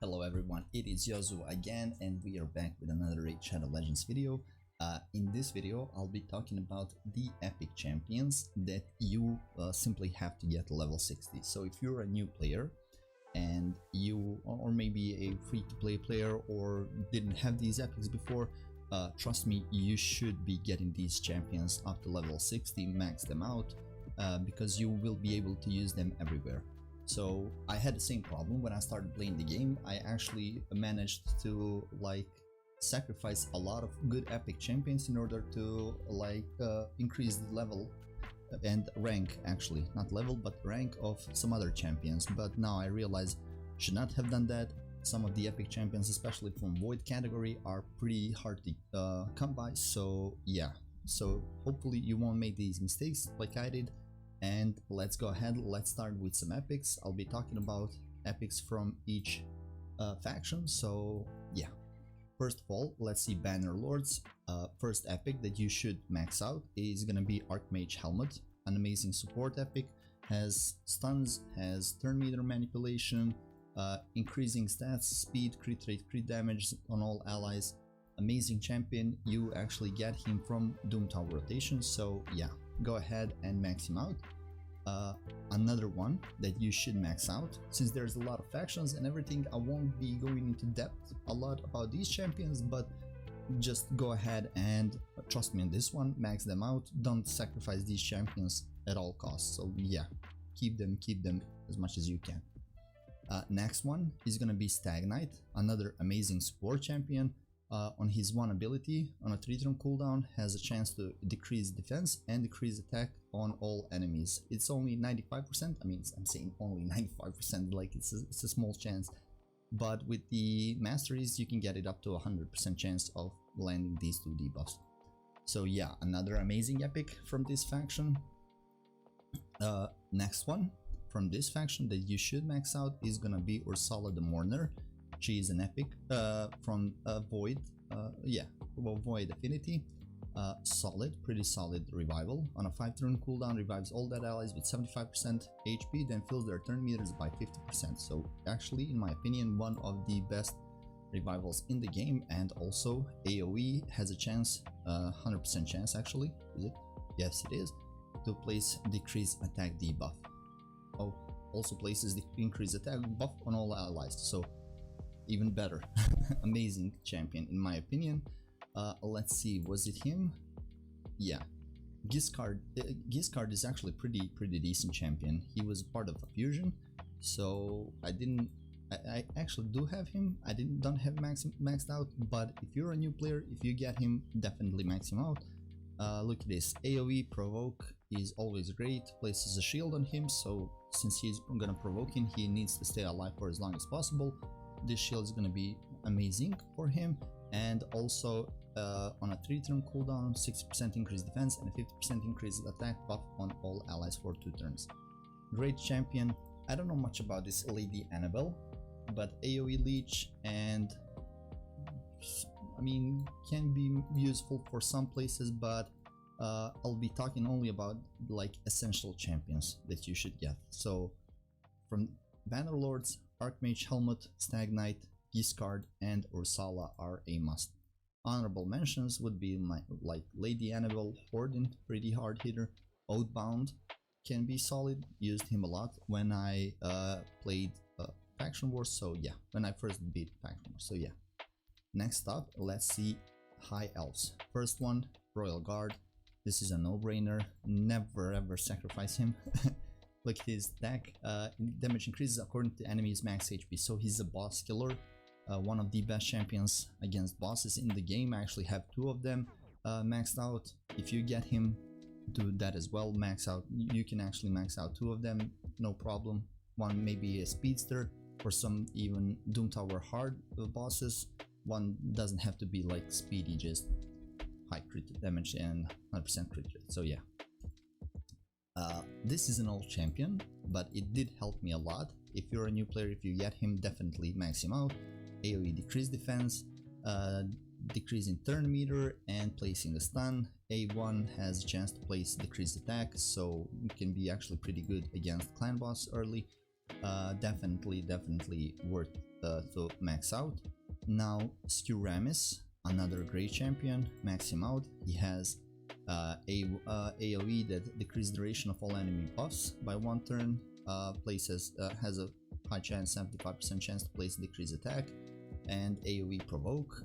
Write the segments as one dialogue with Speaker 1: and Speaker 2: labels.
Speaker 1: Hello everyone, it is Yozu again and we are back with another Raid Shadow Legends video. In this video I'll be talking about the epic champions that you simply have to get level 60. So if you're a new player and you, or maybe a free-to-play player or didn't have these epics before, trust me, you should be getting these champions up to level 60, max them out, because you will be able to use them everywhere. So I had the same problem when I started playing the game. I actually managed to sacrifice a lot of good epic champions in order to increase the level and rank, actually not level but rank of some other champions. But now I realize should not have done that. Some of the epic champions, especially from Void category, are pretty hard to come by. So yeah, so hopefully you won't make these mistakes like I did. And let's go ahead, let's start with some epics. I'll be talking about epics from each faction. So yeah, first of all, let's see Banner Lords. First epic that you should max out is gonna be Archmage Helmet, an amazing support epic. Has stuns, has turn meter manipulation, increasing stats, speed, crit rate, crit damage on all allies. Amazing champion. You actually get him from Doom Tower rotation, so yeah, go ahead and max him out. Another one that you should max out, since there's a lot of factions and everything, I won't be going into depth a lot about these champions, but just go ahead and trust me on this one, max them out. Don't sacrifice these champions at all costs. So yeah, keep them as much as you can. Next one is gonna be Stag Knight, another amazing support champion. On his one ability, on a 3-turn cooldown, has a chance to decrease defense and decrease attack on all enemies. It's only 95%, I mean, I'm saying only 95%, like it's a small chance. But with the masteries, you can get it up to 100% chance of landing these two debuffs. So yeah, another amazing epic from this faction. Next one from this faction that you should max out is gonna be Ursula the Mourner. She is an epic from Void, Void Affinity. Solid, pretty solid revival. On a 5-turn cooldown, revives all dead allies with 75% HP, then fills their turn meters by 50%. So actually, in my opinion, one of the best revivals in the game. And also AoE has a chance, 100% chance actually, is it? Yes, it is, to place decrease attack debuff. Oh, also places the increase attack buff on all allies. So even better. Amazing champion in my opinion. Let's see, was it him? Yeah, Giscard is actually pretty decent champion. He was part of a fusion, so I actually do have him. I don't have maxed out, but if you're a new player, if you get him, definitely max him out. Look at this, AoE provoke is always great, places a shield on him, so since he's gonna provoke him, he needs to stay alive for as long as possible. This shield is gonna be amazing for him. And also on a 3-turn cooldown, 60% increased defense and a 50% increased attack buff on all allies for 2 turns. Great champion. I don't know much about this Lady Annabelle, but AoE leech, and I mean, can be useful for some places, but I'll be talking only about essential champions that you should get. So from Banner Lords, Archmage Helmet, Stag Knight, Giscard, and Ursula are a must. Honorable mentions would be Lady Annabelle, Warden, pretty hard hitter. Oathbound can be solid, used him a lot when I played Faction Wars, so yeah, when I first beat Faction Wars, so yeah. Next up, let's see High Elves. First one, Royal Guard. This is a no-brainer, never ever sacrifice him. Look at his attack, damage increases according to enemy's max HP, so he's a boss killer, one of the best champions against bosses in the game. I actually have 2 of them maxed out. If you get him, do that as well, max out. You can actually max out 2 of them, no problem. One maybe a speedster, for some even Doom Tower hard bosses. One doesn't have to be speedy, just high crit damage and 100% crit rate, so yeah. This is an old champion, but it did help me a lot. If you're a new player, if you get him, definitely max him out. AoE decrease defense, decrease in turn meter, and placing a stun. A1 has a chance to place decreased attack, so it can be actually pretty good against clan boss early. Definitely worth to max out. Now Skiramis, another great champion, max him out. He has AoE that decreases duration of all enemy buffs by 1 turn, has a high chance, 75% chance to place decrease attack, and AoE provoke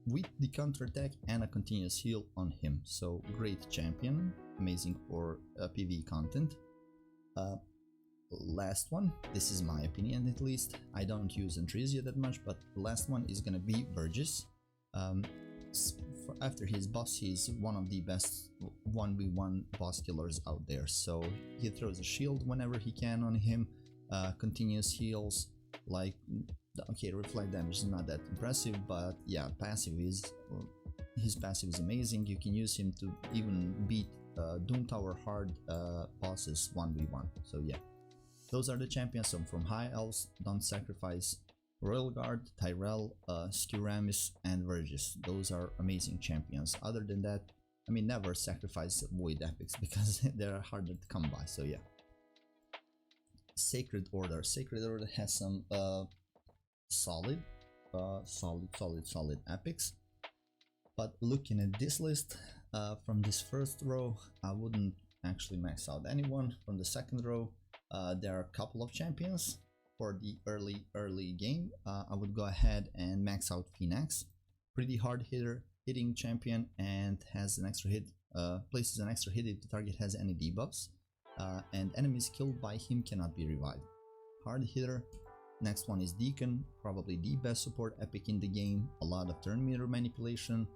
Speaker 1: with the counter attack and a continuous heal on him. So great champion, amazing for PvE content. Last one, this is my opinion at least, I don't use Andresia that much, but the last one is gonna be Burgess. After his boss, he's one of the best 1v1 boss killers out there, so he throws a shield whenever he can on him, continuous heals, like, okay, reflect damage is not that impressive, but yeah, his passive is amazing. You can use him to even beat Doom Tower hard bosses 1v1, so yeah. Those are the champions. So from High Elves, don't sacrifice Royal Guard, Tyrell, Skiramis, and Vergis. Those are amazing champions. Other than that, I mean, never sacrifice Void Epics because they're harder to come by, so yeah. Sacred Order. Sacred Order has some solid epics. But looking at this list, from this first row, I wouldn't actually max out anyone. From the second row, there are a couple of champions. For the early game, I would go ahead and max out Phoenix. Pretty hard hitting champion, and has an extra hit, places an extra hit if the target has any debuffs, and enemies killed by him cannot be revived. Hard hitter. Next one is Deacon, probably the best support epic in the game. A lot of turn meter manipulation,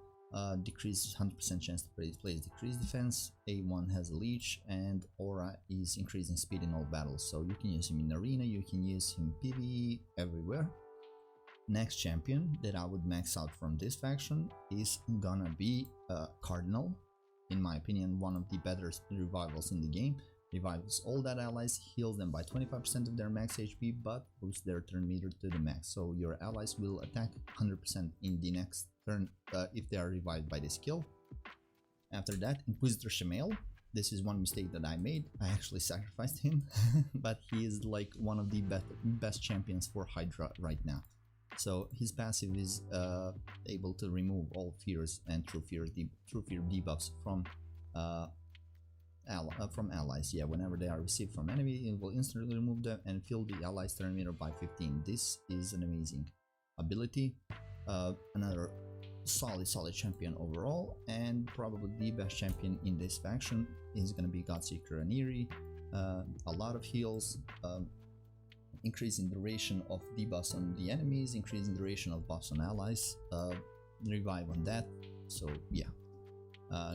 Speaker 1: decreases 100% chance to place decreased defense. A1 has a leech, and Aura is increasing speed in all battles, so you can use him in arena, you can use him PvE, everywhere. Next champion that I would max out from this faction is gonna be Cardinal. In my opinion, one of the better revivals in the game. Revives all that allies, heals them by 25% of their max HP, but boosts their turn meter to the max, so your allies will attack 100% in the next turn if they are revived by this skill. After that, Inquisitor Shamael. This is one mistake that I made. I actually sacrificed him, but he is like one of the best champions for Hydra right now. So his passive is able to remove all fears and true fear debuffs from allies. Yeah, whenever they are received from enemy, it will instantly remove them and fill the allies' turn meter by 15. This is an amazing ability. Another solid champion overall, and probably the best champion in this faction is gonna be Godseeker Aniri. A lot of heals, increasing duration of debuffs on the enemies, increasing duration of buffs on allies, revive on that. So yeah,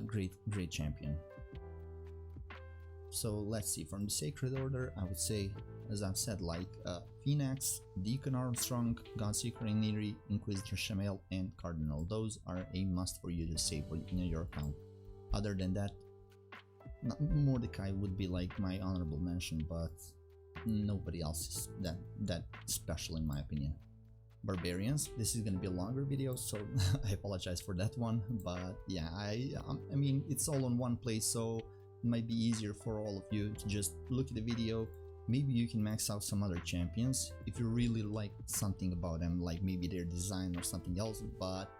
Speaker 1: great champion. So let's see, from the Sacred Order, I would say, as I've said, like Phoenix, Deacon Armstrong, Godseeker Aniri, Inquisitor Shamael, and Cardinal. Those are a must for you to save in your account. Other than that, Mordecai would be like my honorable mention, but nobody else is that special in my opinion. Barbarians, this is gonna be a longer video, so I apologize for that one, but yeah, I mean, it's all on one place, so it might be easier for all of you to just look at the video. Maybe you can max out some other champions if you really like something about them, like maybe their design or something else, but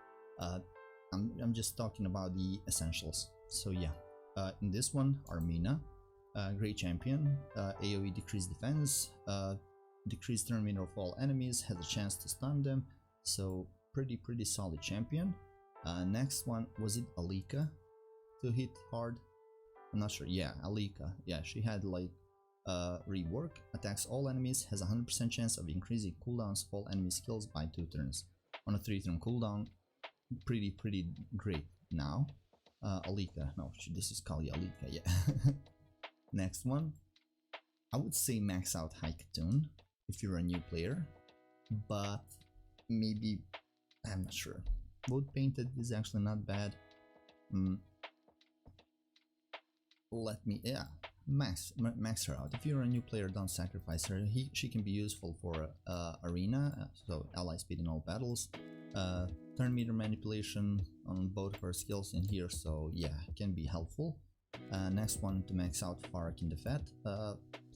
Speaker 1: I'm just talking about the essentials. So yeah, in this one, Armina, great champion, AoE decreased defense, decreased turn meter of all enemies, has a chance to stun them, so pretty solid champion. Next one, was it Alika to hit hard? I'm not sure. Yeah, Alika. Yeah, she had like rework, attacks all enemies, has a 100% chance of increasing cooldowns of all enemy skills by 2 turns. On a 3-turn cooldown, pretty great. Now, Alika. No, this is called Alika. Yeah. Next one, I would say max out Haikatun if you're a new player, but maybe, I'm not sure. Wood Painted is actually not bad. Let me, yeah, max her out. If you're a new player, don't sacrifice her. She can be useful for arena, so ally speed in all battles, turn meter manipulation on both her skills in here, so yeah, can be helpful. Next one, to max out Farak in the Fat,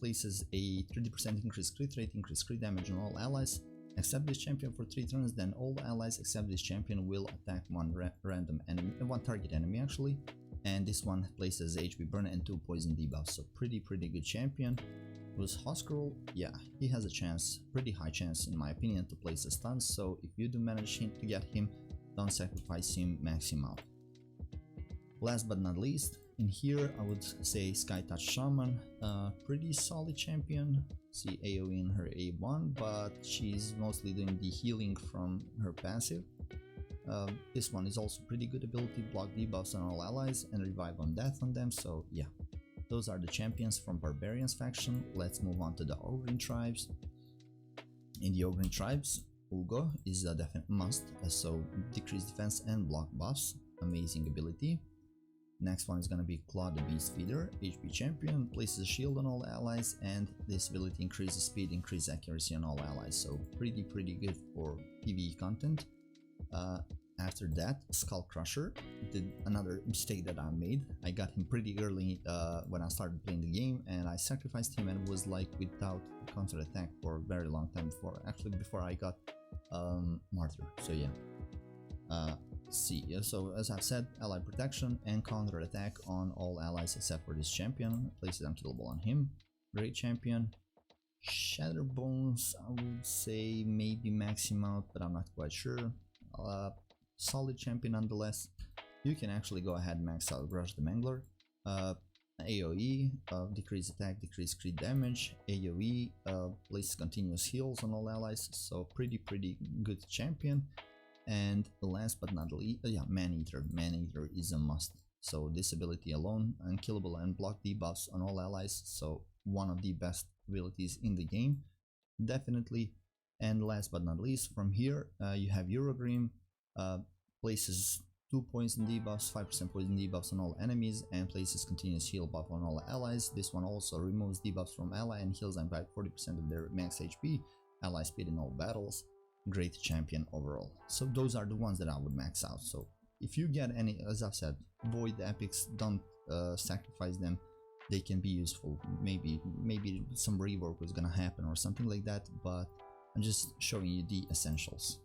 Speaker 1: places a 30% increased crit rate, increased crit damage on all allies, Accept this champion for 3 turns, then all allies except this champion will attack one random enemy, one target enemy actually, and this one places HP burn and 2 poison debuffs, so pretty good champion. Was Hoskrul, yeah, he has a chance, pretty high chance in my opinion, to place a stun, so if you do manage to get him, don't sacrifice him, max him out. Last but not least, in here I would say Sky Touch Shaman, pretty solid champion. See AoE in her A1, but she's mostly doing the healing from her passive. This one is also pretty good ability, block debuffs on all allies and revive on death on them, so yeah. Those are the champions from Barbarians faction. Let's move on to the Ogryn Tribes. In the Ogryn Tribes, Ugo is a definite must, so decrease defense and block buffs, amazing ability. Next one is gonna be Claw the Beast Feeder, HP champion, places a shield on all allies, and this ability increases speed, increases accuracy on all allies, so pretty good for PvE content. After that, Skull Crusher, did another mistake that I made. I got him pretty early when I started playing the game, and I sacrificed him and was like without counter attack for a very long time before I got Martyr. So yeah. So as I've said, ally protection and counter attack on all allies except for this champion. Places unkillable on him. Great champion. Shatterbones, I would say maybe max him out, but I'm not quite sure. Solid champion nonetheless. You can actually go ahead and max out Rush the Mangler. AoE, decrease attack, decrease crit damage. AoE, places continuous heals on all allies, so pretty good champion. And last but not least, Man-Eater. Man-Eater is a must. So this ability alone, unkillable and block debuffs on all allies, so one of the best abilities in the game, definitely. And last but not least, from here you have Eurogrim, places 2 poison debuffs, 5% poison debuffs on all enemies, and places continuous heal buff on all allies. This one also removes debuffs from ally and heals them by 40% of their max HP, ally speed in all battles. Great champion overall. So those are the ones that I would max out. So if you get any, as I've said, void epics, don't sacrifice them. They can be useful. Maybe some rework is gonna happen or something like that, but I'm just showing you the essentials.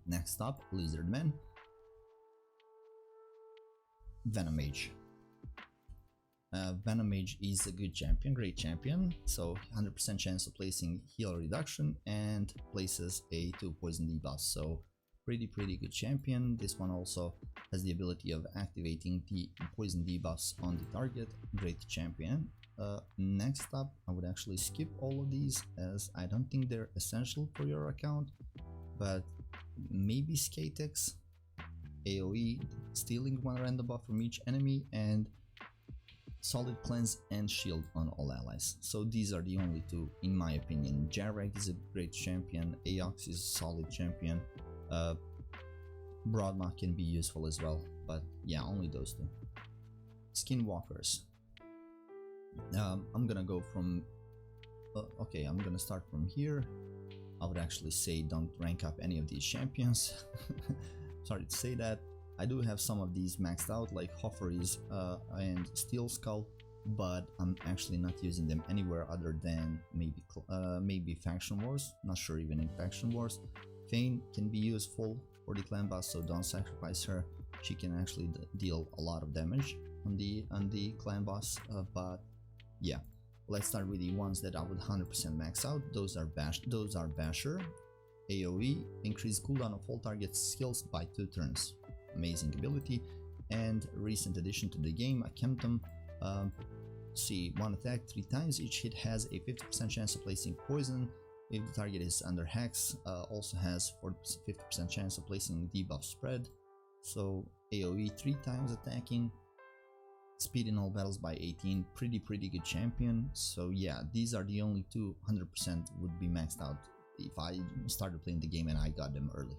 Speaker 1: Next up, Lizardmen. Venomage. Venomage is a good champion, great champion, so 100% chance of placing heal reduction and places a 2 poison debuff, so pretty good champion. This one also has the ability of activating the poison debuffs on the target, great champion. Next up, I would actually skip all of these as I don't think they're essential for your account, but maybe Skatex, AoE, stealing 1 random buff from each enemy, and solid cleanse and shield on all allies. So these are the only 2 in my opinion. Jarek is a great champion, Aox is a solid champion, Broadmouth can be useful as well, but yeah, only those 2. Skinwalkers. I'm gonna go from okay, I'm gonna start from here. I would actually say don't rank up any of these champions. Sorry to say that. I do have some of these maxed out, like Hofferys and Steel Skull, but I'm actually not using them anywhere other than maybe Faction Wars. Not sure even in Faction Wars. Fane can be useful for the clan boss, so don't sacrifice her. She can actually deal a lot of damage on the clan boss, but yeah. Let's start with the ones that I would 100% max out. Those are Basher. AoE, increase cooldown of all target skills by 2 turns. Amazing ability. And recent addition to the game, Akemtum. See, 1 attack 3 times, each hit has a 50% chance of placing poison. If the target is under hex, also has 50% chance of placing debuff spread. So AoE 3 times attacking. Speed in all battles by 18, pretty good champion. So yeah, these are the only 2 100% would be maxed out if I started playing the game and I got them early.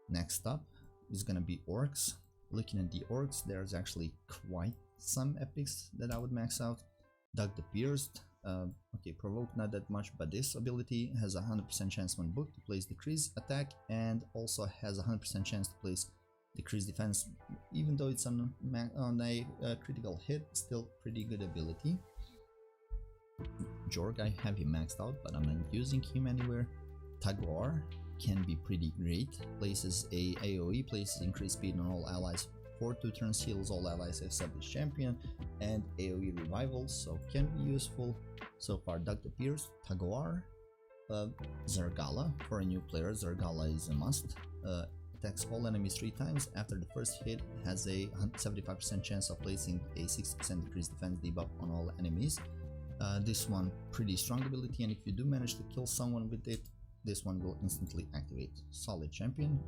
Speaker 1: Next up is gonna be Orcs. Looking at the Orcs, there's actually quite some epics that I would max out. Dug the Pierced, okay, provoke not that much, but this ability has a 100% chance when booked to place decrease attack, and also has a 100% chance to place decrease defense, even though it's on a critical hit. Still pretty good ability. Jorg, I have him maxed out, but I'm not using him anywhere. Taguar can be pretty great. Places a AoE, places increased speed on all allies for 2 turns, heals all allies except the champion, and AoE revival, so can be useful. So far, Duck the Pierce, Taguar, Zargala. For a new player, Zargala is a must. Attacks all enemies 3 times. After the first hit, has a 75% chance of placing a 60% increased defense debuff on all enemies. This one pretty strong ability, and if you do manage to kill someone with it, this one will instantly activate. Solid champion.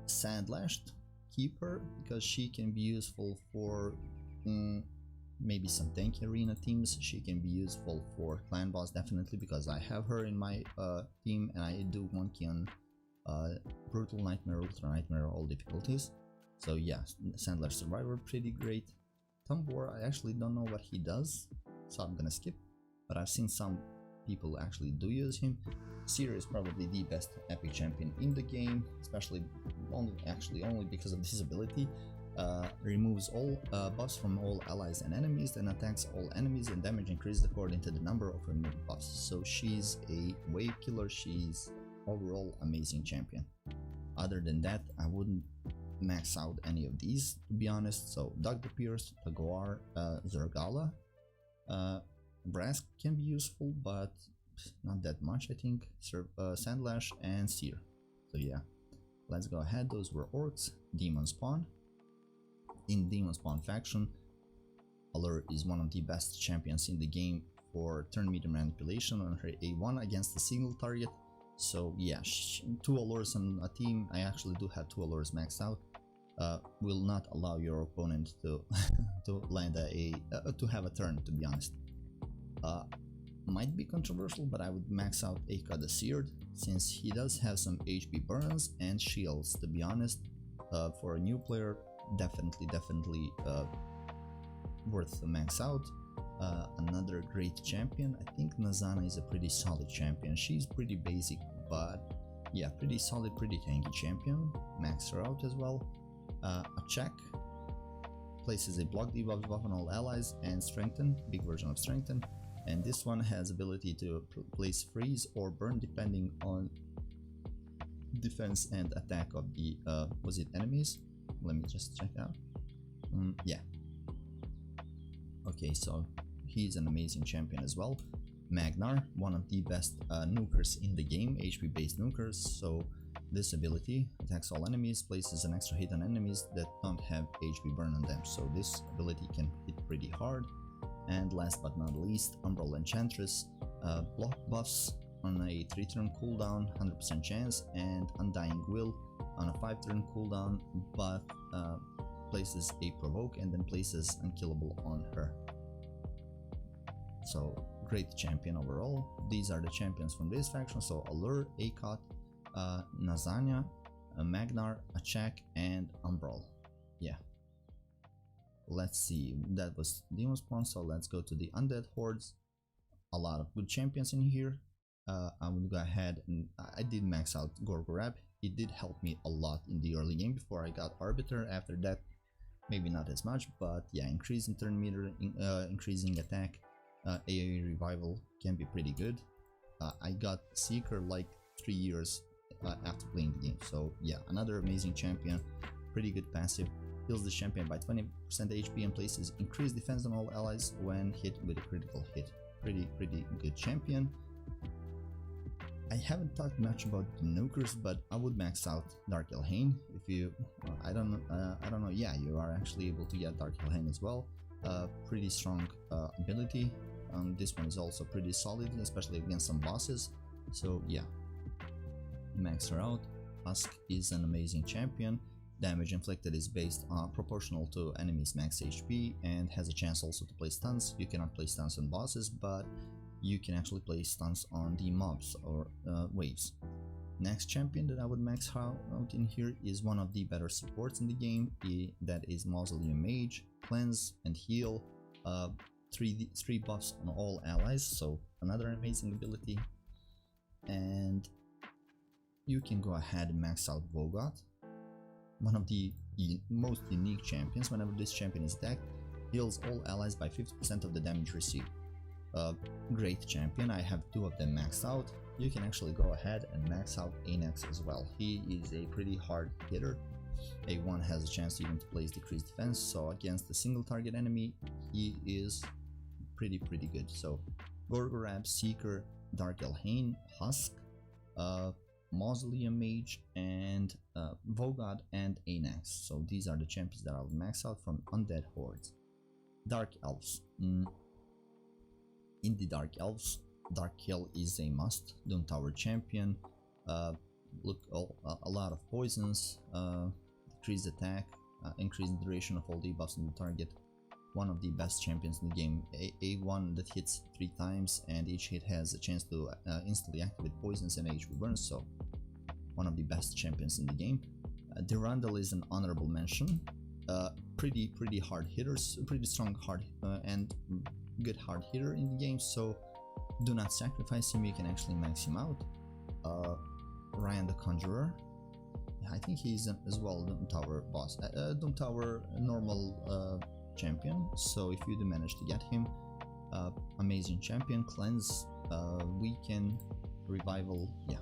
Speaker 1: Sandlashed, keep her because she can be useful for maybe some tanky arena teams. She can be useful for clan boss definitely because I have her in my team, and I do monkey on brutal nightmare, ultra nightmare, all difficulties. So yeah, Sandlash survivor pretty great. Tumbor, I actually don't know what he does, so I'm gonna skip, but I've seen some people actually do use him. Seer is probably the best epic champion in the game, especially only because of this ability. Removes all buffs from all allies and enemies, and attacks all enemies, and damage increased according to the number of removed buffs. So she's a wave killer, she's overall amazing champion. Other than that, I wouldn't max out any of these, to be honest. So Duck the Pierce, Taguar, Zargala, Brass can be useful, but not that much, I think. Sandlash and Seer. So yeah, let's go ahead. Those were Orcs. Demonspawn. In Demonspawn faction, Allure is one of the best champions in the game for turn meter manipulation on her A1 against a single target. So yeah, 2 Allures on a team, I actually do have 2 Allures maxed out, will not allow your opponent to to land to have a turn, to be honest. Might be controversial, but I would max out Aka the Seared, since he does have some HP burns and shields, to be honest. For a new player, definitely worth the max out. Another great champion, I think Nazana is a pretty solid champion. She's pretty basic, but yeah, pretty solid, pretty tanky champion. Max her out as well. A check places a block debuff buff on all allies, and strengthen, big version of strengthen. And this one has ability to place freeze or burn depending on defense and attack of the enemies. Let me just check out. Yeah. Okay, so he's an amazing champion as well. Magnar, one of the best nukers in the game, HP based nukers. So this ability attacks all enemies, places an extra hit on enemies that don't have HP burn on them. So this ability can hit pretty hard. And last but not least, Umbral Enchantress, block buffs on a 3-turn cooldown, 100% chance, and Undying Will on a 5-turn cooldown, but places a provoke and then places unkillable on her. So great champion overall. These are the champions from this faction. So Allure, Akot, Nazania, Magnar, Achak, and Umbral. Yeah. Let's see, that was Demonspawn, so let's go to the Undead Hordes. A lot of good champions in here. I will go ahead and I did max out Gorgorab. It did help me a lot in the early game before I got Arbiter. After that, maybe not as much, but yeah, increasing turn meter, increasing attack, AoE revival can be pretty good. I got Seeker like 3 years after playing the game, so yeah, another amazing champion, pretty good passive. Heals the champion by 20% HP and places increased defense on all allies when hit with a critical hit. Pretty good champion. I haven't talked much about the nukers, but I would max out Dark Elhain. If you, I don't know. Yeah, you are actually able to get Dark Elhain as well. Pretty strong ability. This one is also pretty solid, especially against some bosses. So yeah, max her out. Husk is an amazing champion. Damage inflicted is based on proportional to enemies' max HP and has a chance also to play stuns. You cannot play stuns on bosses, but you can actually play stuns on the mobs or waves. Next champion that I would max out in here is one of the better supports in the game. That is Mausoleum Mage. Cleanse and heal. 3 buffs on all allies, so another amazing ability. And you can go ahead and max out Vogot. One of the most unique champions. Whenever this champion is attacked, heals all allies by 50% of the damage received. Great champion. I have two of them maxed out. You can actually go ahead and max out Anax as well. He is a pretty hard hitter. A1 has a chance even to place decreased defense, so against a single target enemy, he is pretty good. So Gorgorab, Seeker, Dark Elhain, Husk, Mausoleum Mage, and Vogod and Anax. So these are the champions that I'll max out from Undead Hordes. Dark Elves. In the Dark Elves, Dark Kill is a must. Doom Tower champion. Look, a lot of poisons, decreased attack, increased duration of all debuffs on the target. One of the best champions in the game. A1 that hits 3 times, and each hit has a chance to instantly activate poisons and HP burns, so one of the best champions in the game. Durandal is an honorable mention. Pretty hard hitters, pretty strong hard and good hard hitter in the game, so do not sacrifice him, you can actually max him out. Ryan the Conjurer, I think he's as well Doom Tower boss, Doom Tower normal champion, so if you do manage to get him, amazing champion. Cleanse, weaken, revival, yeah,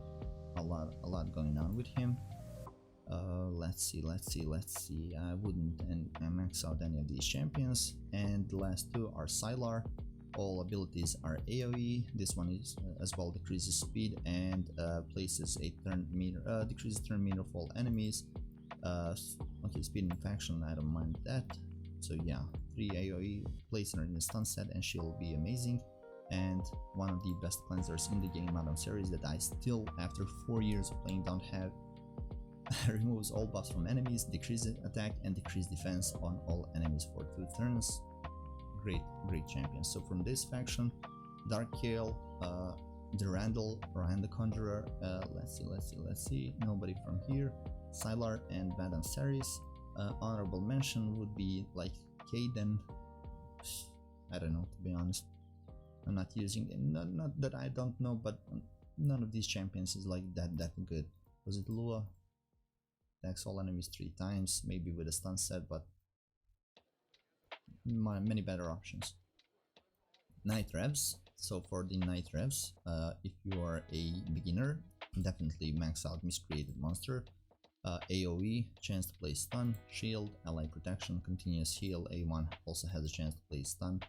Speaker 1: a lot going on with him. Let's see, I wouldn't max out any of these champions. And the last two are Sylar. All abilities are AoE. This one is as well decreases speed and places a turn meter, decreases turn meter of all enemies. Okay, speed and faction, I don't mind that. So yeah, 3 AoE, place her in a stun set and she'll be amazing. And one of the best cleansers in the game out of series that I still, after 4 years of playing, don't have. Removes all buffs from enemies, decreases attack and decrease defense on all enemies for 2 turns. Great champion. So from this faction, Dark Kill, Durandal, Ryan the Conjurer, let's see, nobody from here, Sylar and Madame Ceres. Honorable mention would be like Kaden. I don't know, to be honest. I'm not using it, not that I don't know, but none of these champions is like that good. Was it Lua? Attacks all enemies 3 times, maybe with a stun set, but many better options. Night Revs. So for the Night Revs, if you are a beginner, definitely max out Miscreated Monster. AoE, chance to play stun, shield, ally protection, continuous heal. A1 also has a chance to play stun.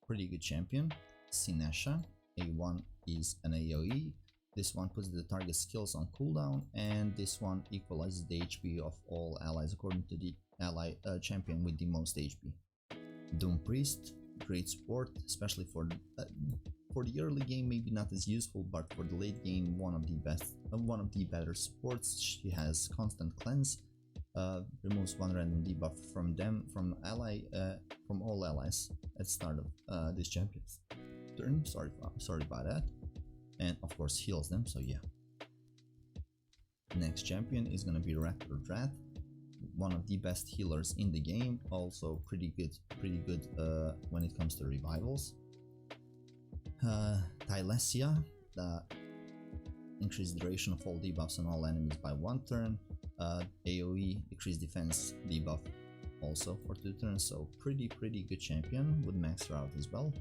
Speaker 1: Pretty good champion. Sinesha, A1 is an AoE. This one puts the target skills on cooldown, and this one equalizes the HP of all allies according to the ally champion with the most HP. Doom Priest, great support, especially for the early game, maybe not as useful, but for the late game, one of the better supports. She has constant cleanse, removes 1 random debuff from all allies at the start of this champion's turn. Sorry about that. And of course heals them, so yeah. Next champion is gonna be Raptor Drat, one of the best healers in the game, also pretty good when it comes to revivals. Tylesia, increased duration of all debuffs on all enemies by 1 turn. AoE, decreased defense debuff also for 2 turns, so pretty good champion. Would max her out as well.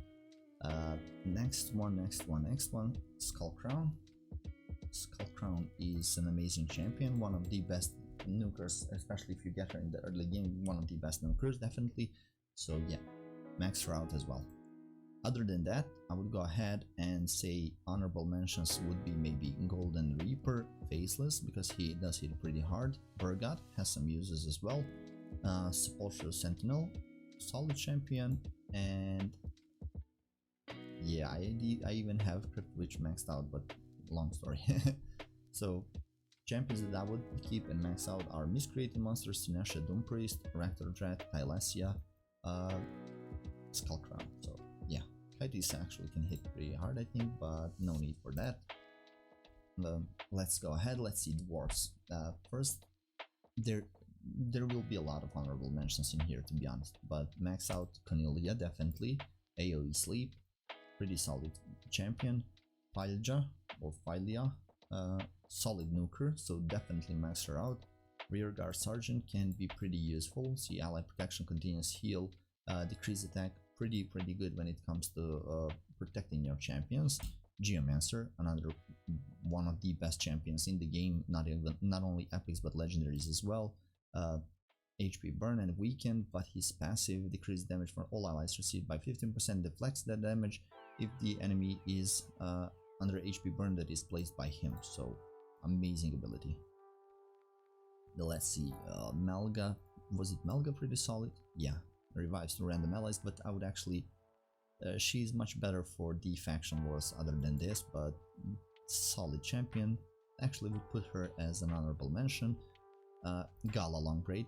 Speaker 1: Next one, Skullcrown. Skullcrown is an amazing champion, one of the best nukers, especially if you get her in the early game, one of the best nukers definitely, so yeah, max her out as well. Other than that, I would go ahead and say honorable mentions would be maybe Golden Reaper, Faceless, because he does hit pretty hard. Burgot has some uses as well. Sepulchral Sentinel, solid champion, and yeah, I even have Crypt Witch maxed out, but long story. So champions that I would keep and max out are Miscreated Monsters, Sinesha, Doom Priest, Raptor Drat, Tylesia, Skullcrown. So yeah, Kaitis actually can hit pretty hard, I think, but no need for that. Let's go ahead, let's see Dwarves. First, there will be a lot of honorable mentions in here, to be honest, but max out Cornelia, definitely. AoE Sleep, pretty solid champion. Phylja or Phylia, solid nuker, so definitely max her out. Rearguard Sergeant can be pretty useful. See ally protection, continuous heal, decrease attack, pretty good when it comes to protecting your champions. Geomancer, another one of the best champions in the game, not only epics but legendaries as well. HP burn and weaken, but his passive decreased damage for all allies received by 15%, deflects that damage if the enemy is under HP burn that is placed by him. So amazing ability. Let's see, Melga, was it Melga pretty solid? Yeah, revives to random allies, but I would actually she's much better for the faction wars other than this, but solid champion. Actually would put her as an honorable mention. Gala Longbraid.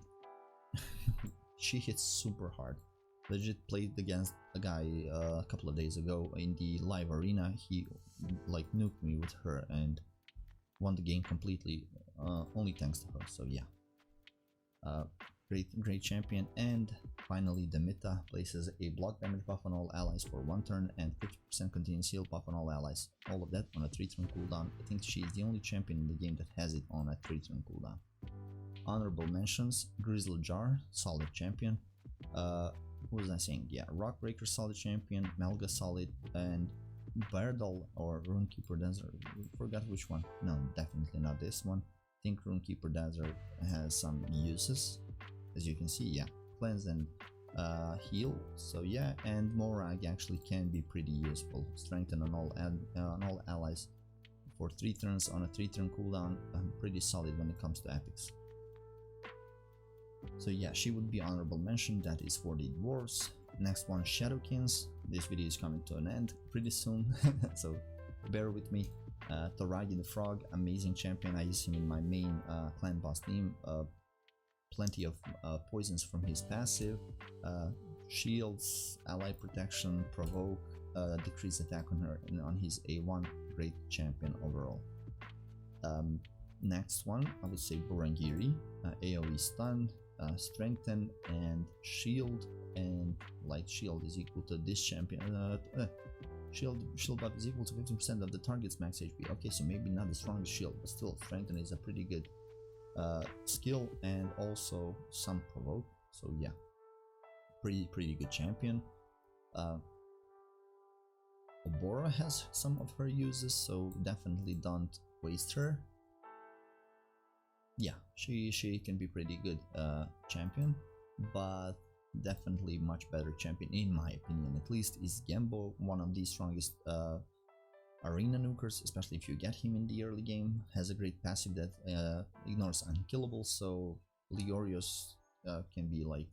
Speaker 1: She hits super hard. Legit played against a guy a couple of days ago in the live arena. He like nuked me with her and won the game completely, only thanks to her. So yeah, great champion. And finally, Demita places a block damage buff on all allies for 1 turn and 50% continuous heal buff on all allies. All of that on a 3-turn cooldown. I think she is the only champion in the game that has it on a 3-turn cooldown. Honorable mentions: Grizzle Jar, solid champion. What was I saying? Yeah, Rockbreaker, solid champion. Melga, solid. And Bardal or Runekeeper Desert, forgot which one. No, definitely not this one. I think Runekeeper Desert has some uses, as you can see. Yeah, cleanse and heal. So yeah, and Morag actually can be pretty useful. Strengthen on all allies for 3 turns on a 3-turn cooldown. Pretty solid when it comes to epics. So yeah, she would be honorable mention. That is for the Dwarves. Next one, Shadowkins. This video is coming to an end pretty soon, so bear with me. Toragi the Frog, amazing champion. I use him in my main clan boss team. Plenty of poisons from his passive. Shields, ally protection, provoke, decrease attack on his A1. Great champion overall. Next one, I would say Burangiri. AoE stun, strengthen and shield, and light shield is equal to this champion. Shield buff is equal to 15% of the target's max HP. Okay, so maybe not the strongest shield, but still strengthen is a pretty good skill, and also some provoke. So yeah, pretty good champion. Obora has some of her uses, so definitely don't waste her. Yeah, she can be pretty good champion, but definitely much better champion in my opinion at least is Gembo, one of the strongest arena nukers, especially if you get him in the early game. Has a great passive that ignores unkillable, so Leorios can be like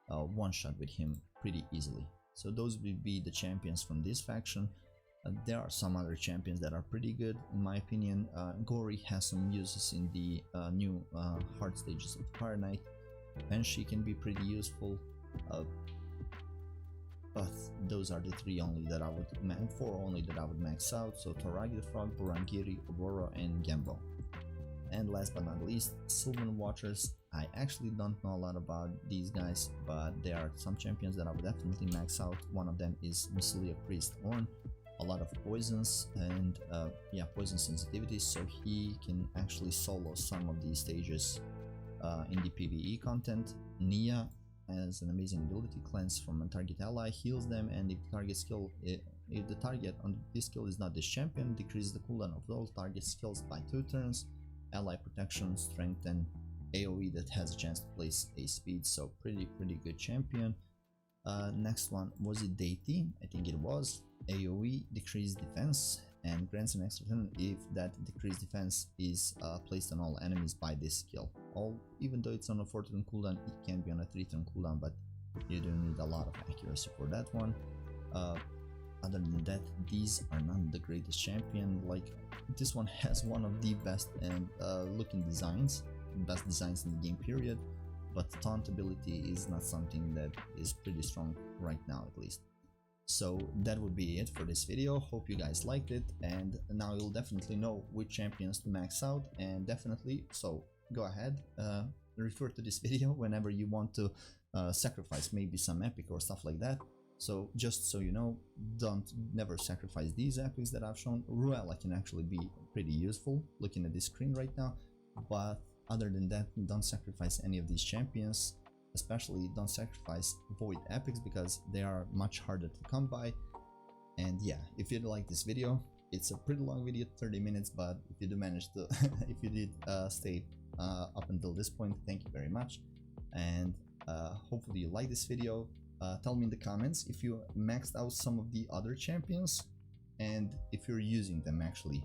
Speaker 1: one shot with him pretty easily. So those will be the champions from this faction. There are some other champions that are pretty good in my opinion. Gory has some uses in the new hard stages of Fire Knight. Banshee can be pretty useful, but those are the 3 only that I would 4 only that I would max out. So Toragi the Frog, Burangiri, Obora, and Gembo. And last but not least, Sylvan Watchers. I actually don't know a lot about these guys, but there are some champions that I would definitely max out. One of them is Mycelia Priest Orn. A lot of poisons and yeah, poison sensitivity, so he can actually solo some of these stages in the PvE content. Nia has an amazing ability: cleanse from a target ally, heals them, and if the target on this skill is not this champion, decreases the cooldown of all target skills by 2 turns. Ally protection, strength, and AoE that has a chance to place a speed, so pretty good champion. Next one, was it Deity? I think it was. AoE, decreased defense, and grants an extra turn if that decreased defense is placed on all enemies by this skill. Even though it's on a 4-turn cooldown, it can be on a 3-turn cooldown, but you do need a lot of accuracy for that one. Other than that, these are not the greatest champion. Like, this one has one of the best and looking designs, best designs in the game period, but taunt ability is not something that is pretty strong right now, at least. So that would be it for this video. Hope you guys liked it, and now you'll definitely know which champions to max out, and definitely, so go ahead, refer to this video whenever you want to sacrifice maybe some epic or stuff like that. So just so you know, never sacrifice these epics that I've shown. Ruella can actually be pretty useful looking at this screen right now, but other than that, don't sacrifice any of these champions. especially don't sacrifice void epics because they are much harder to come by. And yeah, if you like this video, it's a pretty long video, 30 minutes, but if you do manage to if you did stay up until this point, thank you very much. And hopefully you like this video. Tell me in the comments if you maxed out some of the other champions and if you're using them actually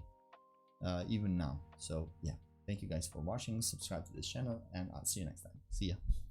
Speaker 1: even now. So yeah, thank you guys for watching, subscribe to this channel, and I'll see you next time. See ya.